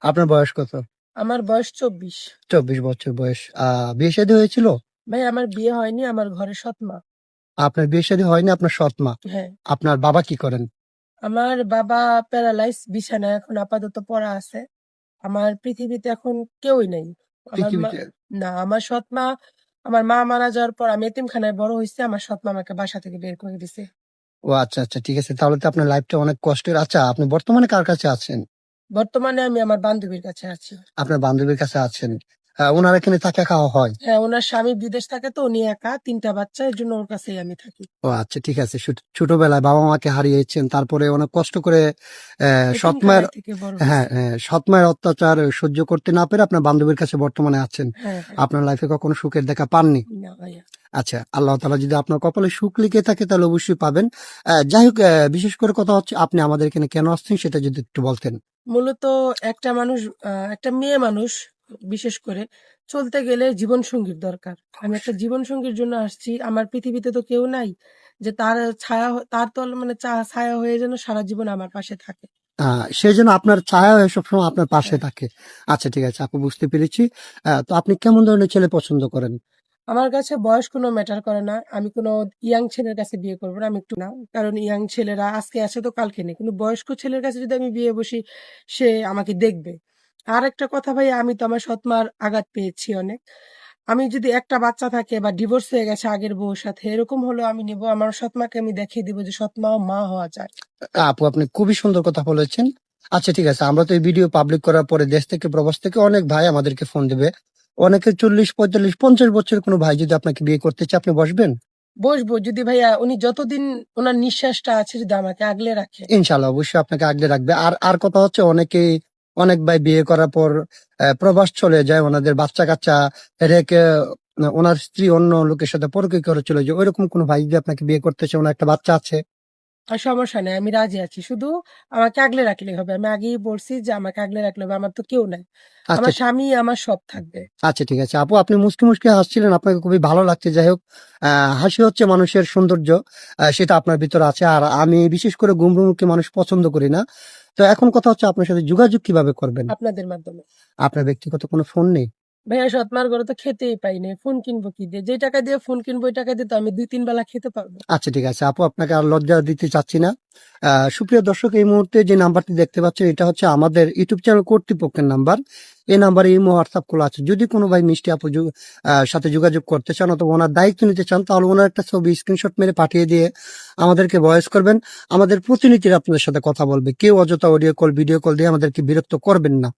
আপনার বয়স কত? আমার বয়স 24। 24 বছর বয়স। বিয়ে শাদী হয়েছিল? ভাই আমার বিয়ে হয়নি, আমার ঘরে সৎ মা। আপনার বিয়ে শাদী হয়নি, আপনার সৎ মা। হ্যাঁ, আপনার বাবা কি করেন? আমার বাবা প্যারালাইজ, বিছানায় এখন আপাতত পড়া আছে। আমার পৃথিবীতে এখন কেউই নেই। আমার মা, পৃথিবীতে? না আমার সৎ মা, আমার মা মারা যাওয়ার পর আমি এতিমখানায় বড় হয়েছি। আমার সৎ মা আমাকে বাসা থেকে বের করে দিছে। ও আচ্ছা, আচ্ছা, ঠিক আছে। তাহলে তো আপনার লাইফটা অনেক কষ্টের। আচ্ছা, আপনি বর্তমানে কার কাছে আছেন? বর্তমানে আমি আমার বান্ধবীর কাছে আছি। আপনার বান্ধবীর কাছে আছেন। উনার এখানে থাকা খাওয়া হয়? হ্যাঁ, ওনার স্বামী বিদেশ থাকে, তো উনি একা, 3টা বাচ্চা, এর জন্য ওর কাছেই আমি থাকি। ও আচ্ছা, ঠিক আছে। ছোটবেলায় বাবা মাকে হারিয়েছেন, তারপরে অনেক কষ্ট করে সৎ মায়ের, এতিমখানায় থেকে বড় হ্যাঁ, হয়েছি। হ্যাঁ, সৎ মায়ের অত্যাচার সহ্য করতে না পেরে আপনার বান্ধবীর কাছে বর্তমানে আছেন। হ্যাঁ, হ্যাঁ। আপনার লাইফে কখনো সুখের দেখা পাননি? না ভাইয়া। আচ্ছা, আল্লাহ তাআলা যদি আপনার কপালে সুখ লিখে থাকে তাহলে অবশ্যই পাবেন। যাই হোক, বিশেষ করে কথা হচ্ছে আপনি আমাদের এখানে কেন আসছেন সেটা যদি একটু বলতেন। মূলত একটা মানুষ, একটা মেয়ে মানুষ বিশেষ করে চলতে গেলে জীবন সঙ্গীর দরকার। আমি একটা জীবন সঙ্গীর জন্য আসছি। আমার পৃথিবীতে তো কেউ নাই যে তার ছায়া তার তল মানে ছায়া হয়ে যেন সারা জীবন আমার পাশে থাকে। সেজন্য আপনার ছায়া হয়ে সবসময় আপনার পাশে হ্যাঁ। থাকে। আচ্ছা, ঠিক আছে আপু, বুঝতে পেরেছি। তো আপনি কেমন ধরনের ছেলে পছন্দ করেন? আমার কাছে বয়স কোনো ম্যাটার করে না। আমি কোনো ইয়াং ছেলের কাছে বিয়ে করব না। আমি একটু না। কারণ ইয়াং ছেলেরা আজকে আছে তো কালকে নেই। কিন্তু বয়স্ক ছেলের কাছে যদি আমি বিয়ে বসি, সে আমাকে দেখবে। আরেকটা কথা ভাই, আমি তো আমার সৎ মার আঘাত পেয়েছি অনেক। আমি যদি একটা বাচ্চা থাকে বা ডিভোর্স হয়ে গেছে আগের বউর সাথে, এরকম হলেও আমি নিব। আমার সৎ মাকে আমি দেখিয়ে দিব যে সৎ মাও মা হওয়া যায়। আপু, আপনি খুবই সুন্দর কথা বলেছেন। আচ্ছা, ঠিক আছে। আমরা তো এই ভিডিও পাবলিক করার পরে দেশ থেকে প্রবাস থেকে অনেক ভাই আমাদেরকে ফোন দিবে। অনেকে 40, 45, 50 বছরের কোনো ভাই যদি আপনাকে বিয়ে করতে চায়, আপনি বসবেন? বসবো যদি ভাইয়া উনি যতদিন ওনার নিঃশ্বাসটা আছে যদি আমাকে আগলে রাখে। ইনশাআল্লাহ অবশ্যই আপনাকে আগলে রাখবে। আর কথা হচ্ছে অনেক ভাই বিয়ে করার পর প্রবাস চলে যায়, ওনাদের বাচ্চা-কাচ্চা রেখে ওনার স্ত্রী অন্য লোকের সাথে পরকীয়া করে চলে যায়। ওইরকম কোনো ভাই যদি আপনাকে বিয়ে করতে চায়, ওনার একটা বাচ্চা আছে? আর সমস্যা নেই, আমি রাজি আছি। শুধু আমাকে আগলে রাখলেই হবে। আমি আগেই বলছি যে আমাকে আগলে রাখলে হবে। আমার তো কেউ নাই। আচ্ছা, আমার স্বামী আমার সব থাকবে। আচ্ছা, ঠিক আছে। আপু, আপনি মুচকি, মুচকি হাসছিলেন। আপনাকে খুবই ভালো লাগছে। যাই হোক, হাসি হচ্ছে মানুষের সৌন্দর্য। সেটা আপনার ভিতরে আছে। আর আমি বিশেষ করে গুমরুমুখী মানুষ পছন্দ করি না। তো এখন কথা হচ্ছে আপনার সাথে যোগাযোগ কিভাবে করবেন? আপনাদের মাধ্যমে। আপনার ব্যক্তিগত কোনো ফোন নেই? ভাইয়া সৎমার ঘরে তো খেতেই পাই নাই। ফোন কিনবো কি দিয়ে? যে টাকা দিয়ে ফোন কিনবো ওই টাকা দিয়ে তো আমি ২-৩ বেলা খেতে পারবো। আচ্ছা, ঠিক আছে আপু, আপনাকে আর লজ্জা দিতে চাচ্ছি না। সুপ্রিয় দর্শক, এই মুহূর্তে যে নাম্বারটি দেখতে পাচ্ছেন এটা হচ্ছে আমাদের ইউটিউব চ্যানেল কর্তৃপক্ষের নাম্বার। এই নাম্বারে ইমো, হোয়াটসঅ্যাপ খোলা আছে। যদি কোনো ভাই মিষ্টি আপু সাথে যোগাযোগ করতে চান অথবা ওনার দায়িত্ব নিতে চান, তাহলে ওনার একটা ছবি স্ক্রিনশট মেরে পাঠিয়ে দিয়ে আমাদেরকে ভয়েস করবেন। আমাদের প্রতিনিধিরা আপনাদের সাথে কথা বলবে। কেউ অযথা অডিও কল, ভিডিও কল দিয়ে আমাদেরকে বিরক্ত করবেন না।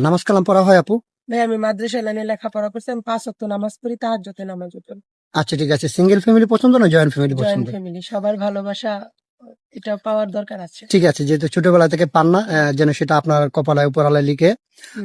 নামাজ কালাম পড়া হয় আপু? ভাই আমি মাদ্রাসা লাইনে লেখাপড়া করছি। আমি ৫ ওয়াক্ত নামাজ পড়ি, তাহাজ্জুদে নামাজও পড়ি। আচ্ছা, ঠিক আছে। সিঙ্গেল ফ্যামিলি পছন্দ না জয়েন্ট ফ্যামিলি পছন্দ? জয়েন্ট ফ্যামিলি, সবার ভালোবাসা এটা পাওয়ার দরকার আছে। ঠিক আছে, যেহেতু ছোটবেলা থেকে পান না, যেন সেটা আপনার কপালে উপরালায় লিখে। হুম।